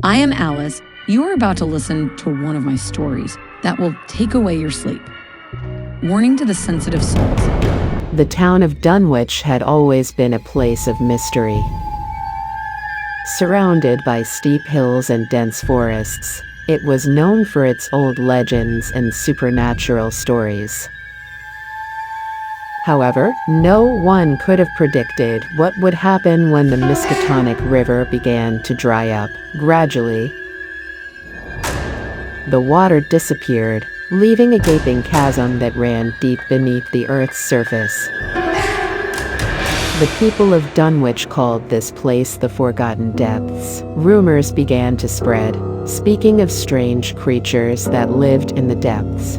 I am Alice. You are about to listen to one of my stories that will take away your sleep. Warning to the sensitive souls. The town of Dunwich had always been a place of mystery. Surrounded by steep hills and dense forests, it was known for its old legends and supernatural stories. However, no one could have predicted what would happen when the Miskatonic River began to dry up. Gradually, the water disappeared, leaving a gaping chasm that ran deep beneath the Earth's surface. The people of Dunwich called this place the Forgotten Depths. Rumors began to spread, speaking of strange creatures that lived in the depths.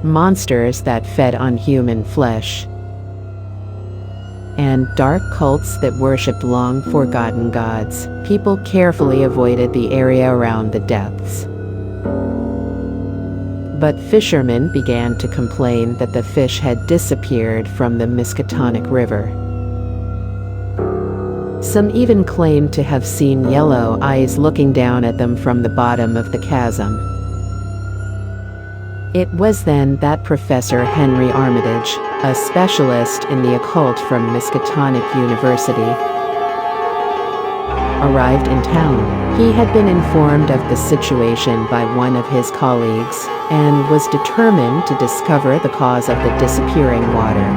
Monsters that fed on human flesh, and dark cults that worshipped long-forgotten gods. People carefully avoided the area around the depths. But fishermen began to complain that the fish had disappeared from the Miskatonic River. Some even claimed to have seen yellow eyes looking down at them from the bottom of the chasm. It was then that Professor Henry Armitage, a specialist in the occult from Miskatonic University, arrived in town. He had been informed of the situation by one of his colleagues, and was determined to discover the cause of the disappearing water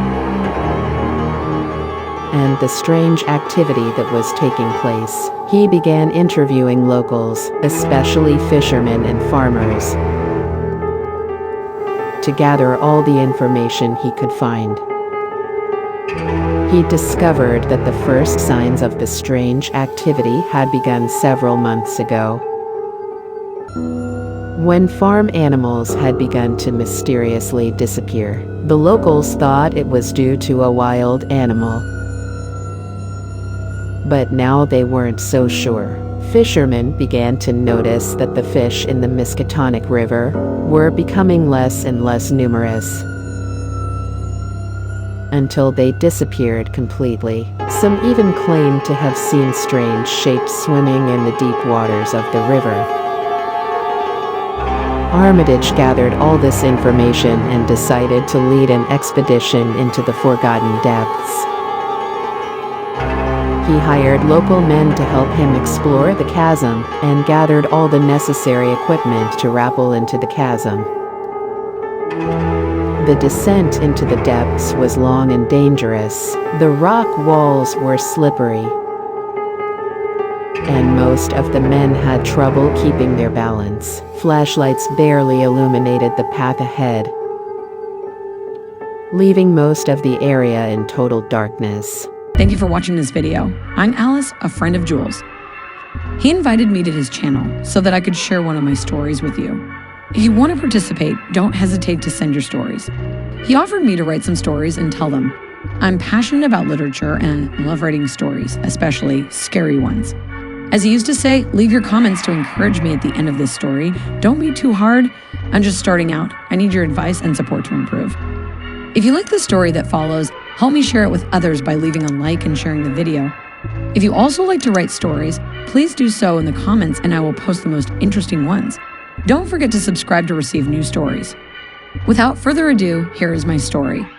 and the strange activity that was taking place. He began interviewing locals, especially fishermen and farmers, to gather all the information he could find. He discovered that the first signs of the strange activity had begun several months ago, when farm animals had begun to mysteriously disappear. The locals thought it was due to a wild animal, but now they weren't so sure. Fishermen began to notice that the fish in the Miskatonic River were becoming less and less numerous, until they disappeared completely. Some even claimed to have seen strange shapes swimming in the deep waters of the river. Armitage gathered all this information and decided to lead an expedition into the Forgotten Depths. He hired local men to help him explore the chasm, and gathered all the necessary equipment to rappel into the chasm. The descent into the depths was long and dangerous. The rock walls were slippery, and most of the men had trouble keeping their balance. Flashlights barely illuminated the path ahead, leaving most of the area in total darkness. Thank you for watching this video. I'm Alice, a friend of Jules. He invited me to his channel so that I could share one of my stories with you. If you want to participate, don't hesitate to send your stories. He offered me to write some stories and tell them. I'm passionate about literature and love writing stories, especially scary ones. As he used to say, leave your comments to encourage me at the end of this story. Don't be too hard. I'm just starting out. I need your advice and support to improve. If you like the story that follows, help me share it with others by leaving a like and sharing the video. If you also like to write stories, please do so in the comments and I will post the most interesting ones. Don't forget to subscribe to receive new stories. Without further ado, here is my story.